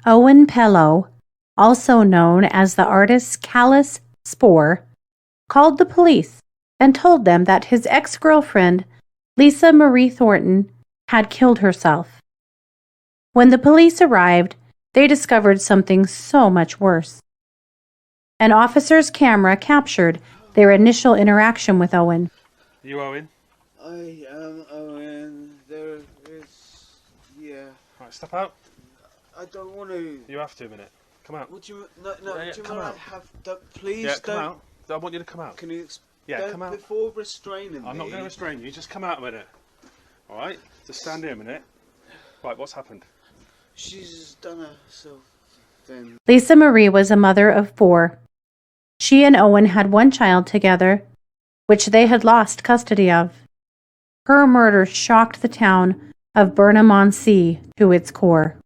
Owen Pellow, also known as the artist Kallus Spore, called the police and told them that his ex-girlfriend, Lisa Marie Thornton, had killed herself. When the police arrived, they discovered something so much worse. An officer's camera captured their initial interaction with Owen. You Owen? I am Owen. There is... yeah. Right, step out. I don't want to... You have to a minute. Come out. Would you... No, Yeah, do you come mind out. I have... Please Yeah, don't... come out. I want you to come out. Can you... Yeah, come out. Before restraining me... I'm not going to restrain you. Just come out a minute. Alright? Just stand here a minute. Right, what's happened? She's done herself then. Lisa Marie was a mother of 4. She and Owen had 1 child together, which they had lost custody of. Her murder shocked the town of Burnham-On-Sea to its core.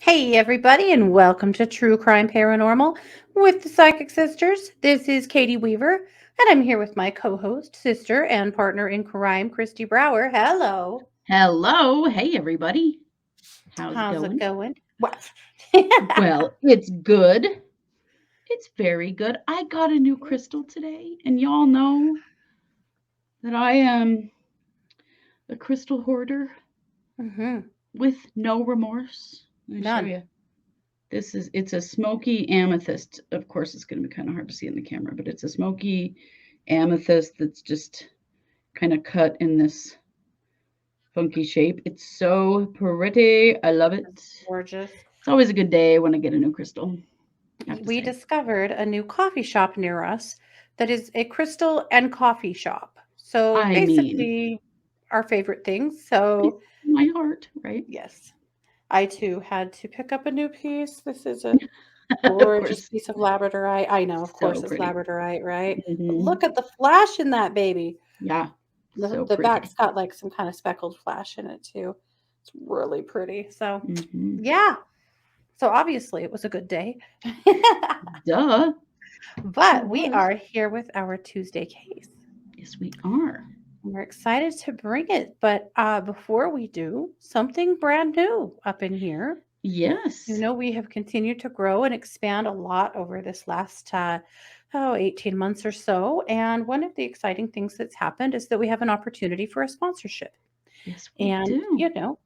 Hey everybody, and welcome to True Crime Paranormal with the Psychic Sisters. This is Katie Weaver, and I'm here with my co-host, sister, and partner in crime, Christy Brower. Hello. Hello. Hey, everybody. How's it going? Well, it's good. It's very good. I got a new crystal today, and y'all know that I am a crystal hoarder with no remorse. Let me show you. It's a smoky amethyst. Of course, it's going to be kind of hard to see in the camera, but it's a smoky amethyst that's just kind of cut in this funky shape. It's so pretty. I love it. That's gorgeous. It's always a good day when I get a new crystal. We discovered a new coffee shop near us that is a crystal and coffee shop. So basically our favorite things. So my heart, right? Yes. I too had to pick up a new piece. This is a gorgeous piece of labradorite. I know, of course, it's labradorite, right? But look at the flash in that baby. Yeah. The back's got like some kind of speckled flash in it too. It's really pretty. So yeah. So obviously it was a good day. Duh. But we are here with our Tuesday case. Yes, we are. We're excited to bring it. But before we do, something brand new up in here. Yes. You know, we have continued to grow and expand a lot over this last 18 months or so. And one of the exciting things that's happened is that we have an opportunity for a sponsorship. Yes, we do. You know,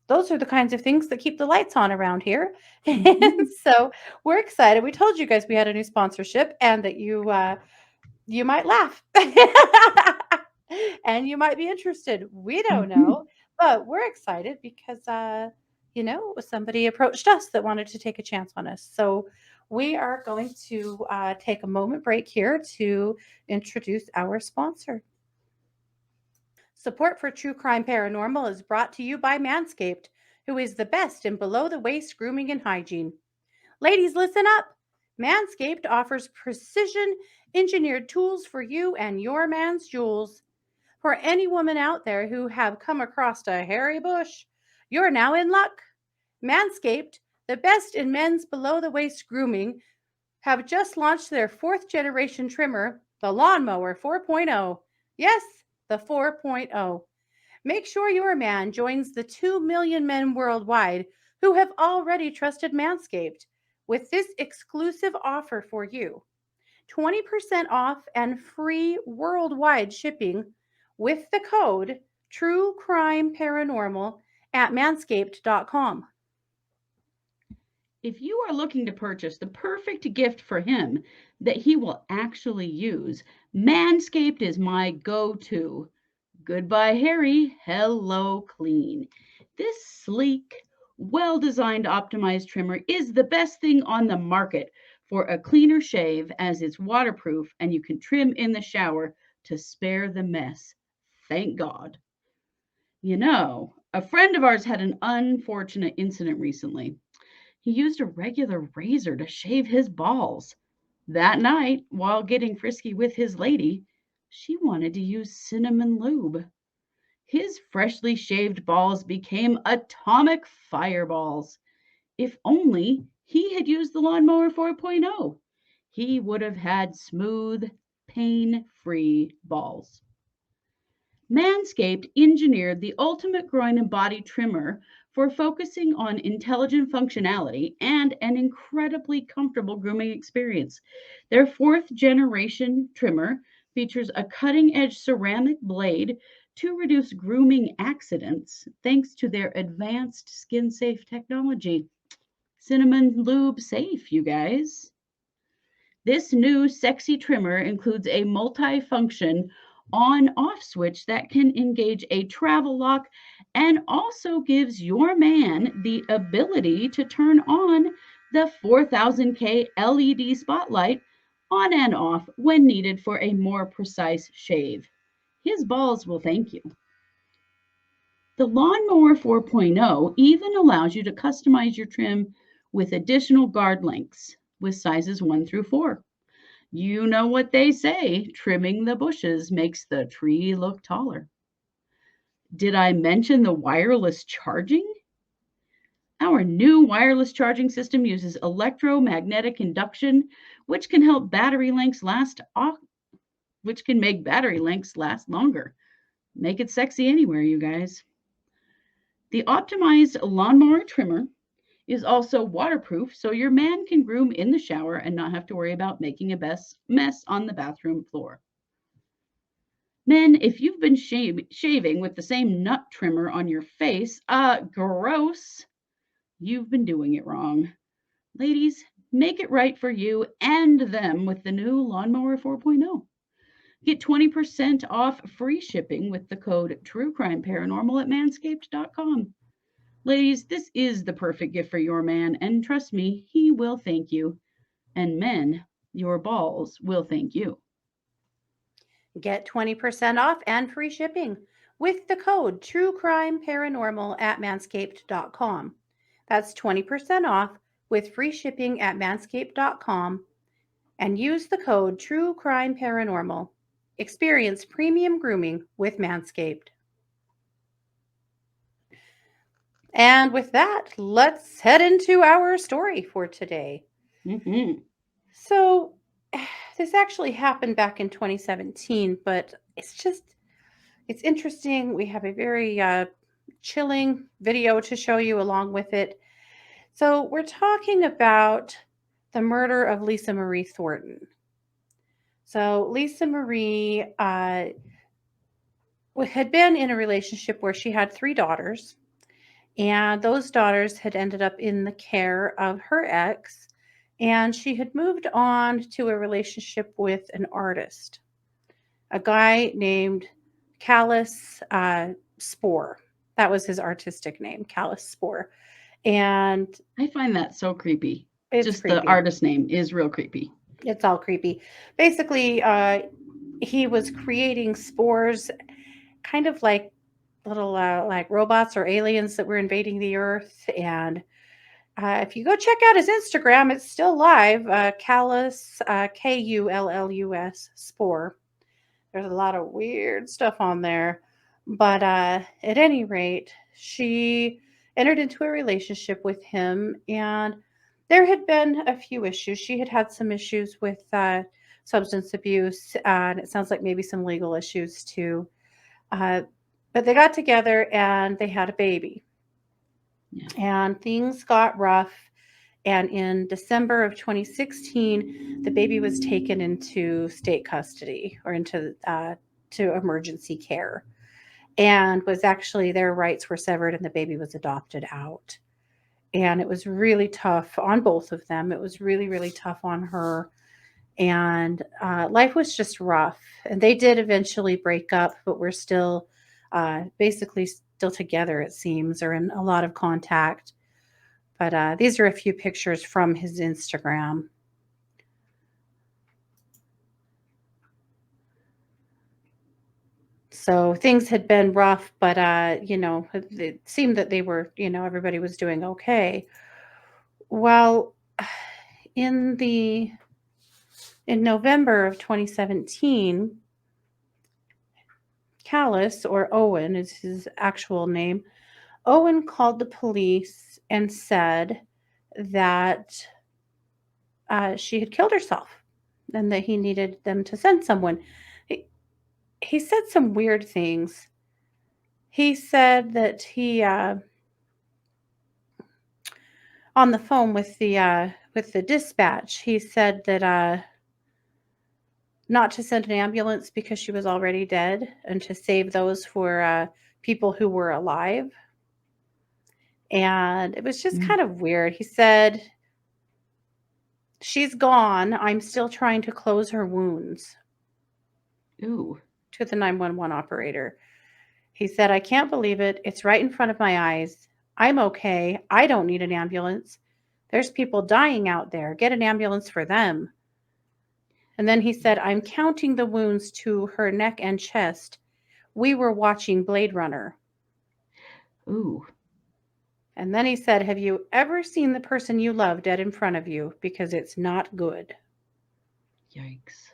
those are the kinds of things that keep the lights on around here. And so we're excited. We told you guys we had a new sponsorship and that you might laugh and you might be interested. We don't know, but we're excited because somebody approached us that wanted to take a chance on us. So we are going to take a moment break here to introduce our sponsor. Support for True Crime Paranormal is brought to you by Manscaped, who is the best in below-the-waist grooming and hygiene. Ladies, listen up. Manscaped offers precision-engineered tools for you and your man's jewels. For any woman out there who have come across a hairy bush, you're now in luck. Manscaped, the best in men's below-the-waist grooming, have just launched their 4th-generation trimmer, the Lawnmower 4.0. Yes, the 4.0. Make sure your man joins the 2 million men worldwide who have already trusted Manscaped with this exclusive offer for you. 20% off and free worldwide shipping with the code TrueCrimeParanormal at manscaped.com. If you are looking to purchase the perfect gift for him that he will actually use, Manscaped is my go-to. Goodbye, hairy. Hello, clean. This sleek, well-designed, optimized trimmer is the best thing on the market for a cleaner shave, as it's waterproof and you can trim in the shower to spare the mess. Thank God. You know, a friend of ours had an unfortunate incident recently. He used a regular razor to shave his balls. That night, while getting frisky with his lady, she wanted to use cinnamon lube. His freshly shaved balls became atomic fireballs. If only he had used the Lawnmower 4.0, he would have had smooth, pain-free balls. Manscaped engineered the ultimate groin and body trimmer for focusing on intelligent functionality and an incredibly comfortable grooming experience. Their 4th generation trimmer features a cutting-edge ceramic blade to reduce grooming accidents thanks to their advanced skin-safe technology. Cinnamon lube safe, you guys. This new sexy trimmer includes a multi-function on-off switch that can engage a travel lock and also gives your man the ability to turn on the 4000K LED spotlight on and off when needed for a more precise shave. His balls will thank you. The Lawnmower 4.0 even allows you to customize your trim with additional guard lengths with sizes 1 through 4. You know what they say, trimming the bushes makes the tree look taller. Did I mention the wireless charging? Our new wireless charging system uses electromagnetic induction, which can help which can make battery lengths last longer. Make it sexy anywhere, you guys. The optimized lawnmower trimmer is also waterproof, so your man can groom in the shower and not have to worry about making a mess on the bathroom floor. Men, if you've been shaving with the same nut trimmer on your face, gross, you've been doing it wrong. Ladies, make it right for you and them with the new Lawnmower 4.0. Get 20% off free shipping with the code TrueCrimeParanormal at manscaped.com. Ladies, this is the perfect gift for your man, and trust me, he will thank you. And men, your balls will thank you. Get 20% off and free shipping with the code TrueCrimeParanormal at manscaped.com. That's 20% off with free shipping at manscaped.com. And use the code TrueCrimeParanormal. Experience premium grooming with Manscaped. And with that, let's head into our story for today. Mm-hmm. So, this actually happened back in 2017, but it's interesting. We have a very chilling video to show you along with it. So, we're talking about the murder of Lisa Marie Thornton. So, Lisa Marie had been in a relationship where she had 3 daughters. And those daughters had ended up in the care of her ex, and she had moved on to a relationship with an artist, a guy named Kallus Spore. That was his artistic name, Kallus Spore. And I find that so creepy. it's Just creepy. The artist name is real creepy. It's all creepy. Basically, he was creating spores, kind of like little like robots or aliens that were invading the earth. And if you go check out his Instagram, it's still live. Kallus, Kullus Spore. There's a lot of weird stuff on there. But at any rate, she entered into a relationship with him, and there had been a few issues. She had had some issues with substance abuse, and it sounds like maybe some legal issues too. But they got together and they had a baby. Yeah. And things got rough. And in December of 2016, the baby was taken into state custody or into to emergency care. And was actually, their rights were severed and the baby was adopted out. And it was really tough on both of them. It was really, really tough on her. And life was just rough. And they did eventually break up, but we're still basically still together, it seems, or in a lot of contact. But these are a few pictures from his Instagram. So things had been rough, but it seemed that they were, everybody was doing okay. Well, in November of 2017, Kallus, or Owen is his actual name, Owen called the police and said that she had killed herself and that he needed them to send someone. He said some weird things. He said that he on the phone with the dispatch, he said that not to send an ambulance because she was already dead and to save those for people who were alive. And it was just kind of weird. He said, "She's gone. I'm still trying to close her wounds." Ooh. To the 911 operator. He said, "I can't believe it. It's right in front of my eyes. I'm okay. I don't need an ambulance. There's people dying out there. Get an ambulance for them." And then he said, "I'm counting the wounds to her neck and chest. We were watching Blade Runner." Ooh. And then he said, "Have you ever seen the person you love dead in front of you? Because it's not good." Yikes.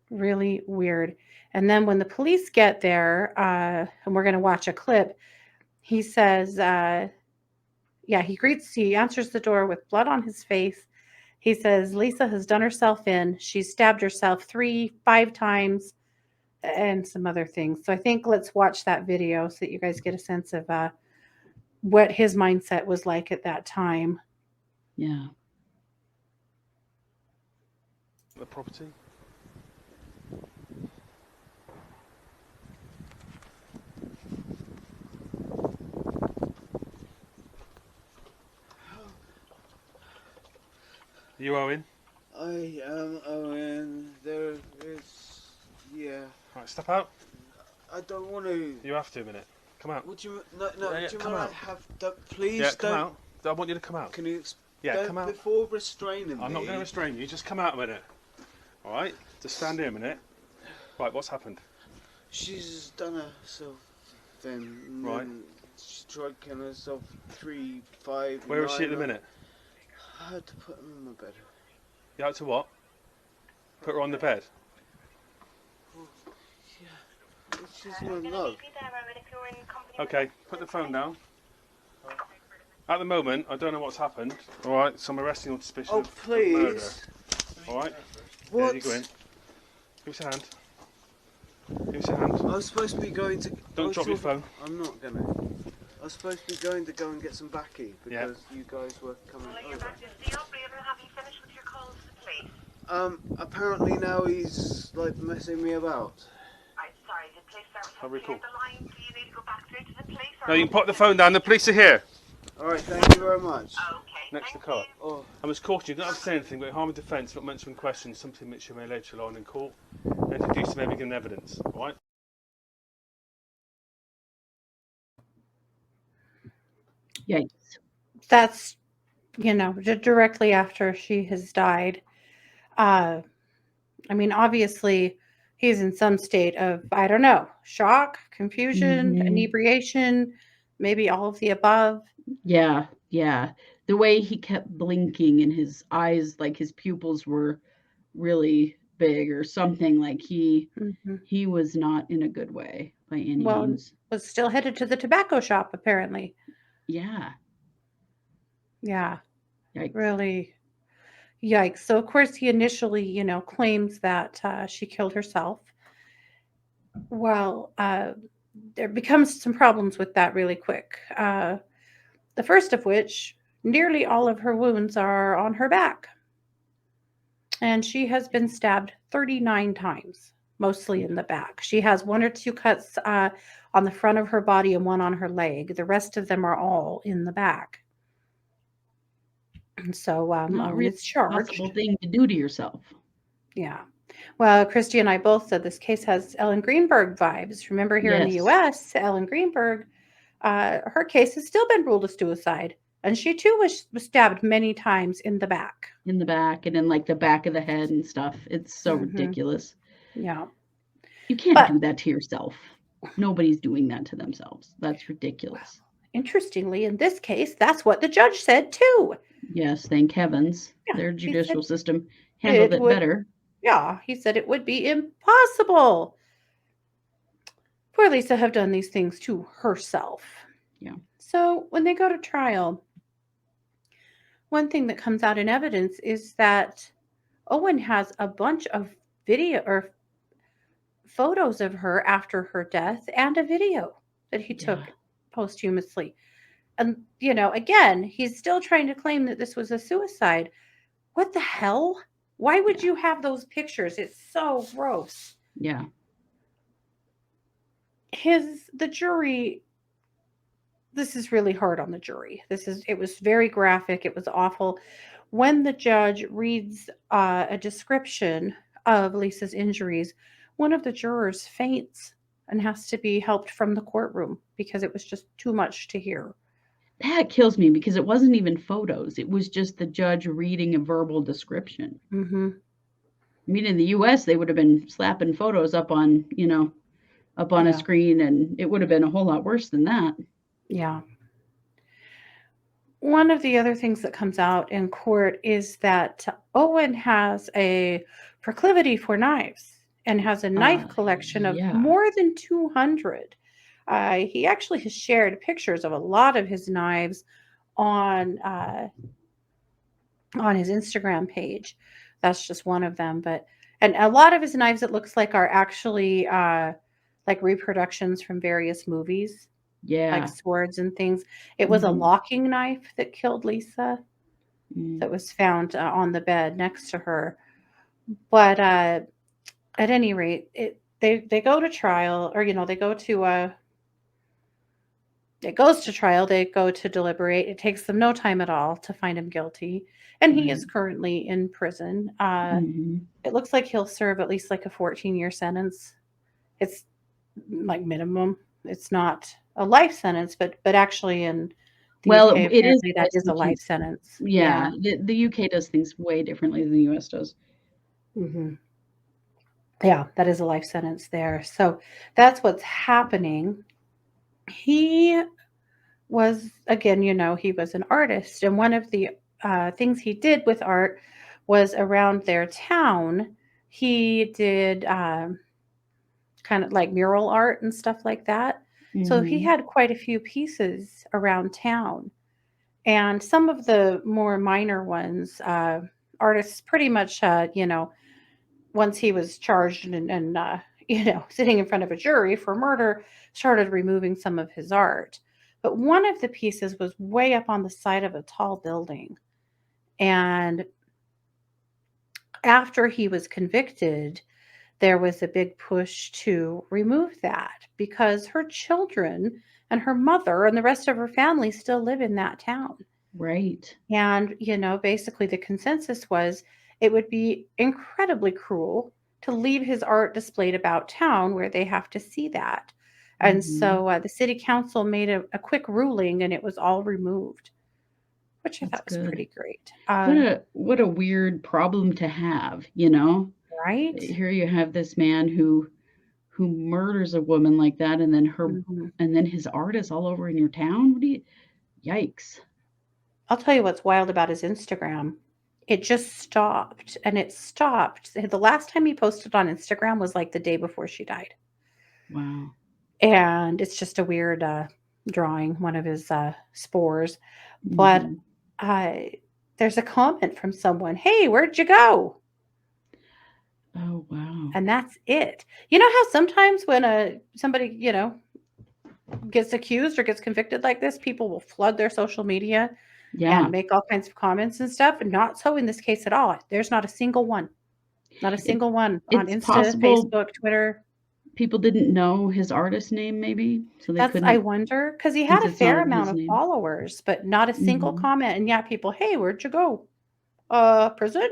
Really weird. And then when the police get there, and we're going to watch a clip, he says, he answers the door with blood on his face. He says, "Lisa has done herself in. She's stabbed herself 3-5 times and some other things." So I think let's watch that video so that you guys get a sense of what his mindset was like at that time. Yeah. The property. You Owen? I am Owen. There is. Yeah. Right, step out. I don't want to. You have to a minute. Come out. Would you. No, Yeah, do you come mind out. I have. Please Yeah, don't. come out. I want you to come out. Can you. Yeah, don't, come out. Before restraining me. I'm not going to restrain you. Just come out a minute. All right? Just stand here a minute. Right, what's happened? She's done herself then. And Right. then she's tried killing herself 3-5. Where is she at the 9. minute? I had to put her in my bed. You had to what? Put her on the bed. She's my love. Okay, put the phone down. At the moment, I don't know what's happened. All right, so I'm arresting you on suspicion Oh, of murder. please. All right? What? There you go in. Give us your hand. Give us your hand. I was supposed to be going to. Don't drop your phone. I'm not gonna. I was supposed to be going to go and get some baccy because you guys were coming over. Apparently now he's like messing me about. I'll recall. No, you can put the phone down. The police are here. Alright, thank you very much. Next to the car. Oh, I must caution you, don't have to say anything, but harm of defence, not mentioning questions, something which you may later on in court, and introduce to maybe give evidence. All right? Yikes. That's, directly after she has died. I mean, obviously, he's in some state of, I don't know, shock, confusion, Mhm. inebriation, maybe all of the above. Yeah, yeah. The way he kept blinking and his eyes, like his pupils were really big or something, like he was not in a good way by any Well, means. was still headed to the tobacco shop, apparently. Yeah. Yeah, Yikes. really. Yikes. So, of course, he initially, claims that she killed herself. Well, there becomes some problems with that really quick. The first of which, nearly all of her wounds are on her back. And she has been stabbed 39 times, mostly in the back. She has 1 or 2 cuts on the front of her body and 1 on her leg. The rest of them are all in the back. And so Not Owen really is charged. possible thing to do to yourself. Yeah. Well, Christy and I both said this case has Ellen Greenberg vibes. Remember, here in the Yes. U.S., Ellen Greenberg, her case has still been ruled a suicide. And she, too, was stabbed many times in the back. In the back and in like the back of the head and stuff. It's so Mhm. ridiculous. Yeah. You can't But- do that to yourself. Nobody's doing that to themselves. That's ridiculous. Interestingly, in this case, that's what the judge said, too. Yes, thank heavens. Yeah, Their he judicial said system handled it would- better. Yeah, he said it would be impossible for Lisa have done these things to herself. Yeah. So when they go to trial, one thing that comes out in evidence is that Owen has a bunch of video or photos of her after her death and a video that he Yeah. took posthumously. And, again, he's still trying to claim that this was a suicide. What the hell? Why would you have those pictures? It's so gross. Yeah. The jury, this is really hard on the jury. It was very graphic. It was awful. When the judge reads a description of Lisa's injuries, one of the jurors faints and has to be helped from the courtroom because it was just too much to hear. That kills me because it wasn't even photos. It was just the judge reading a verbal description. Mm-hmm. I mean, in the US, they would have been slapping photos up on, a screen, and it would have been a whole lot worse than that. Yeah. One of the other things that comes out in court is that Owen has a proclivity for knives and has a knife collection of yeah. more than 200. He actually has shared pictures of a lot of his knives on his Instagram page. That's just one of them. And a lot of his knives, it looks like, are actually like reproductions from various movies. Yeah. Like swords and things. It was a locking knife that killed Lisa that was found on the bed next to her. But at any rate, they go to trial, or they go to it goes to trial. They go to deliberate. It takes them no time at all to find him guilty, and he is currently in prison. It looks like he'll serve at least like a 14-year sentence. It's like minimum. It's not a life sentence, but actually in the UK, it is. apparently that is a life sentence. Yeah. The UK does things way differently than the US does. Mm-hmm. Yeah, that is a life sentence there. So that's what's happening. He was, again, he was an artist. And one of the things he did with art was around their town. He did kind of like mural art and stuff like that. So he had quite a few pieces around town. And some of the more minor ones, artists pretty much, once he was charged and sitting in front of a jury for murder, started removing some of his art. But one of the pieces was way up on the side of a tall building. And after he was convicted, there was a big push to remove that because her children and her mother and the rest of her family still live in that town. Right. And, basically the consensus was it would be incredibly cruel to leave his art displayed about town where they have to see that. And so the city council made a quick ruling and it was all removed, which I thought was pretty great. What a weird problem to have, Right? Here you have this man who murders a woman like that, and then and then his art is all over in your town. Yikes. I'll tell you what's wild about his Instagram. It just stopped, and it stopped. The last time he posted on Instagram was like the day before she died. Wow. And it's just a weird drawing, one of his spores. But there's a comment from someone, "Hey, where'd you go?" Oh, wow. And that's it. You know how sometimes when somebody, gets accused or gets convicted like this, people will flood their social media and make all kinds of comments and stuff? And not so in this case at all. There's not a single one. Not a single one on Insta, Facebook, Twitter. People didn't know his artist name, maybe, so they couldn't. I wonder, because he had a fair amount of followers, but not a single comment. And yeah, people, "Hey, where'd you go? Prison?"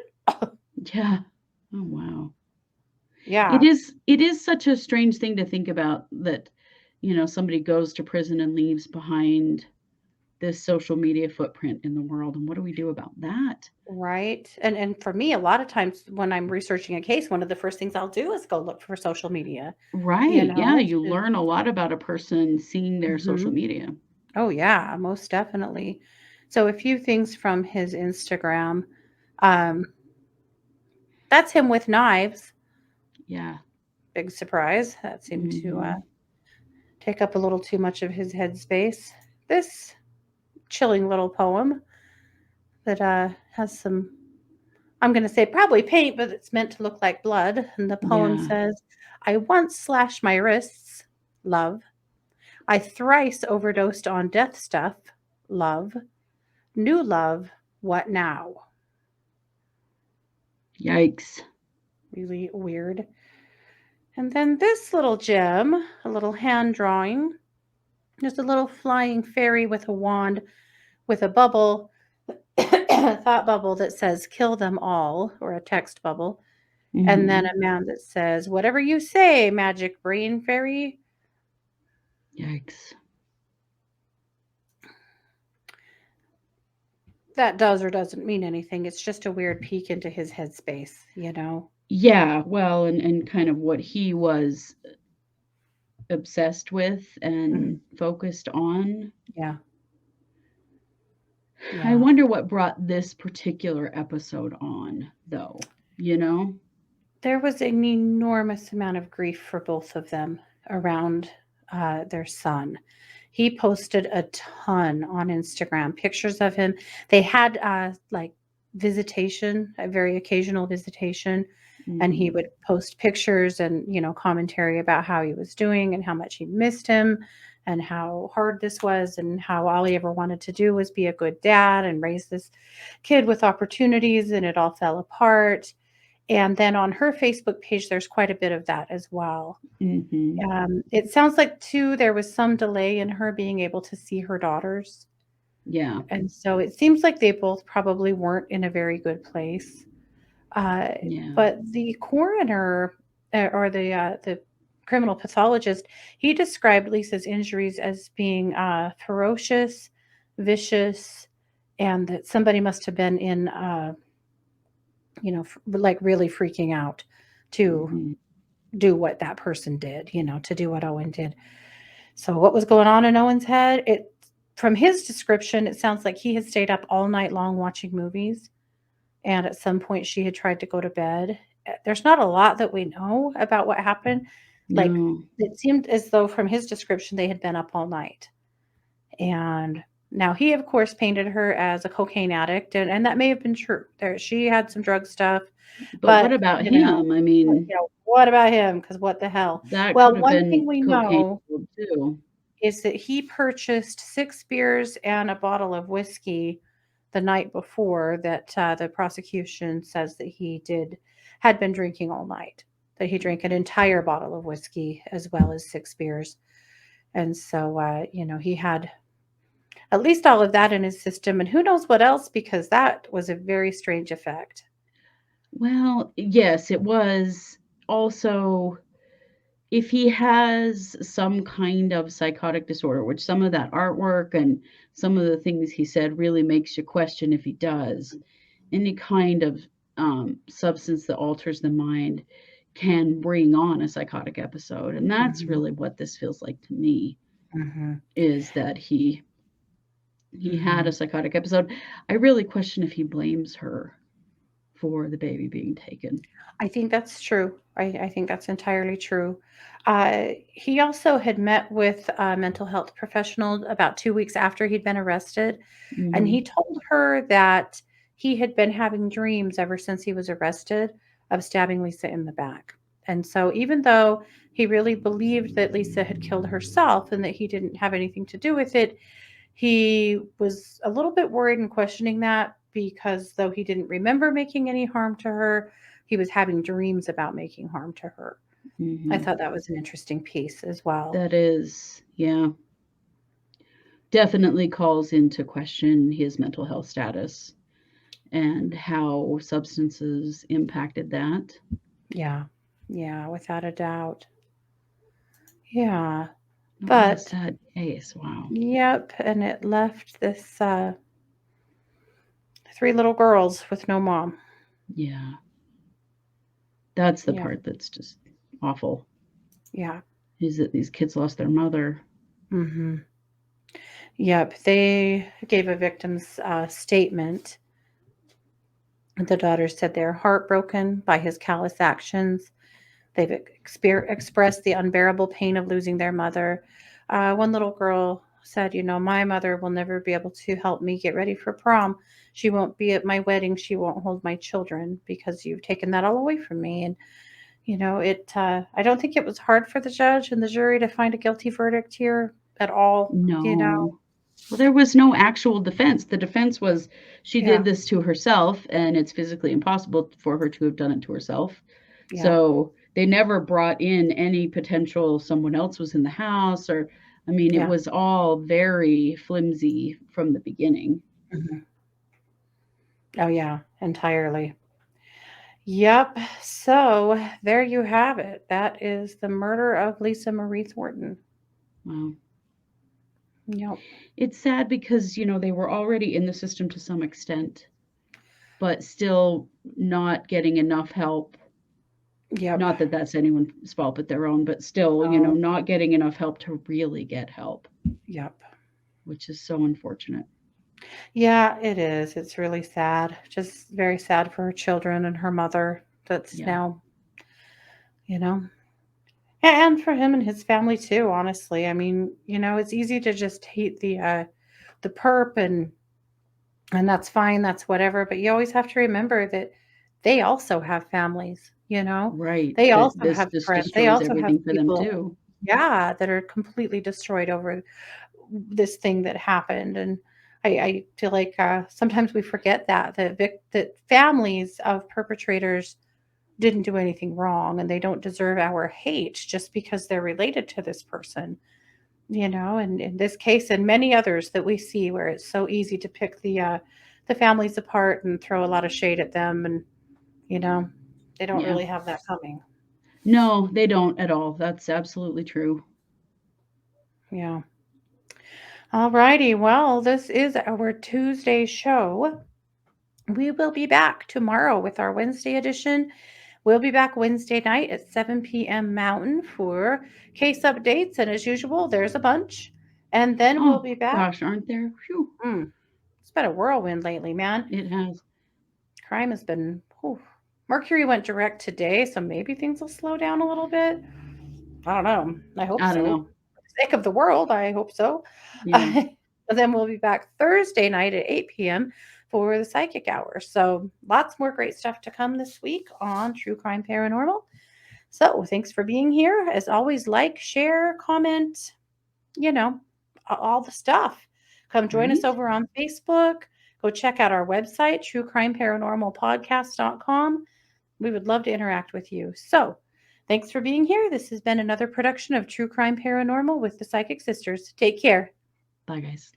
Yeah. Oh, wow. Yeah. It is such a strange thing to think about that, somebody goes to prison and leaves behind this social media footprint in the world. And what do we do about that? Right. And for me, a lot of times when I'm researching a case, one of the first things I'll do is go look for social media. Right. Yeah. You learn a lot about a person seeing their social media. Oh, yeah, most definitely. So a few things from his Instagram. That's him with knives. Yeah. Big surprise. That seemed to take up a little too much of his headspace. This chilling little poem that has some, I'm going to say probably paint, but it's meant to look like blood. And the poem Yeah. says, I once slashed my wrists, love. I thrice overdosed on death stuff, love. New love, what now? Yikes. Really weird. And then this little gem, a little hand drawing, just a little flying fairy with a wand with a bubble, a thought bubble that says kill them all, or a text bubble. And then Mhm. a man that says, whatever you say, magic brain fairy. Yikes. That does or doesn't mean anything. It's just a weird peek into his headspace, you know? Yeah, well, and kind of what he was obsessed with and focused on. Yeah. I Yeah. wonder what brought this particular episode on, though, you know? There was an enormous amount of grief for both of them around their son. He posted a ton on Instagram, pictures of him. They had like visitation, a very occasional visitation, and he Mhm. would post pictures and, you know, commentary about how he was doing and how much he missed him and how hard this was and how all he ever wanted to do was be a good dad and raise this kid with opportunities, and it all fell apart. And then on her Facebook page, there's quite a bit of that as well. Mhm. It sounds like, too, there was some delay in her being able to see her daughters. Yeah. And so it seems like they both probably weren't in a very good place. Uh, Yeah. but the coroner or the criminal pathologist, he described Lisa's injuries as being ferocious, vicious, and that somebody must have been in, like really freaking out to Mhm. do what that person did, to do what Owen did. So what was going on in Owen's head? From his description, it sounds like he had stayed up all night long watching movies, and at some point she had tried to go to bed. There's not a lot that we know about what happened. Like, No. it seemed as though from his description they had been up all night. And now he, of course, painted her as a cocaine addict, and that may have been true. She had some drug stuff, But what but, about him? I mean, what about him? Because what the hell? that Well, could have one been thing we cocaine know too. is that he purchased 6 beers and a bottle of whiskey the night before that, the prosecution says that had been drinking all night, that he drank an entire bottle of whiskey as well as 6 beers. And so, he had at least all of that in his system, and who knows what else, because that was a very strange effect. Well, yes, it was. Also, if he has some kind of psychotic disorder, which some of that artwork and some of the things he said really makes you question if he does, any kind of substance that alters the mind can bring on a psychotic episode. And that's Mhm, really what this feels like to me, mhm, is that he had a mhm. psychotic episode. I really question if he blames her for the baby being taken. I think that's true. I think that's entirely true. He also had met with a mental health professional about 2 weeks after he'd been arrested, and he Mhm. told her that he had been having dreams ever since he was arrested of stabbing Lisa in the back. And so even though he really believed that Lisa had killed herself and that he didn't have anything to do with it, he was a little bit worried and questioning that, because though he didn't remember making any harm to her, he was having dreams about making harm to her. I Mhm. thought that was an interesting piece as well. That is, yeah, definitely calls into question his mental health status and how substances impacted that. Yeah. Yeah, without a doubt. Yeah. Oh, what a But sad case. Wow. yep, and it left this 3 little girls with no mom. Yeah. That's the Yeah. part that's just awful, Yeah. is that these kids lost their mother. Mhm. Yep, they gave a victim's statement. The daughters said they're heartbroken by his callous actions. They've expressed the unbearable pain of losing their mother. One little girl said, my mother will never be able to help me get ready for prom. She won't be at my wedding. She won't hold my children because you've taken that all away from me. And, I don't think it was hard for the judge and the jury to find a guilty verdict here at all. No. Well, there was no actual defense. The defense was she Yeah, did this to herself, and it's physically impossible for her to have done it to herself. yeah, So they never brought in any potential someone else was in the house, or, I mean, it yeah. was all very flimsy from the beginning. Mhm. Oh, yeah, entirely. Yep. So there you have it. That is the murder of Lisa Marie Thornton. Wow. Yep. It's sad because, they were already in the system to some extent, but still not getting enough help. Yep. Not that that's anyone's fault but their own, but still, No. not getting enough help to really get help, Yep. which is so unfortunate. Yeah, it is. It's really sad. Just very sad for her children and her mother that's Yeah. now, you know, and for him and his family too, honestly. I mean, it's easy to just hate the perp and that's fine, that's whatever, but you always have to remember that they also have families. Right. They That also have this friends. They destroys also have everything for them people, too. yeah, that are completely destroyed over this thing that happened. And I feel like sometimes we forget that families of perpetrators didn't do anything wrong and they don't deserve our hate just because they're related to this person. And in this case and many others that we see where it's so easy to pick the families apart and throw a lot of shade at them, and you know they don't Yeah. really have that coming. No, they don't at all. That's absolutely true. Yeah. All righty. Well, this is our Tuesday show. We will be back tomorrow with our Wednesday edition. We'll be back Wednesday night at 7 p.m. Mountain for case updates. And as usual, there's a bunch. And then we'll Oh, be back. gosh, aren't there? Phew, It's been a whirlwind lately, man. it has. Crime has been. Whew. Mercury went direct today, so maybe things will slow down a little bit. I don't know. I hope I don't so. know. For the sake of the world, I hope so. Yeah. But then we'll be back Thursday night at 8 p.m. for the Psychic Hour. So lots more great stuff to come this week on True Crime Paranormal. So thanks for being here. As always, like, share, comment, all the stuff. Come join us Right? over on Facebook. Go check out our website, truecrimeparanormalpodcast.com. We would love to interact with you. So thanks for being here. This has been another production of True Crime Paranormal with the Psychic Sisters. Take care. Bye, guys.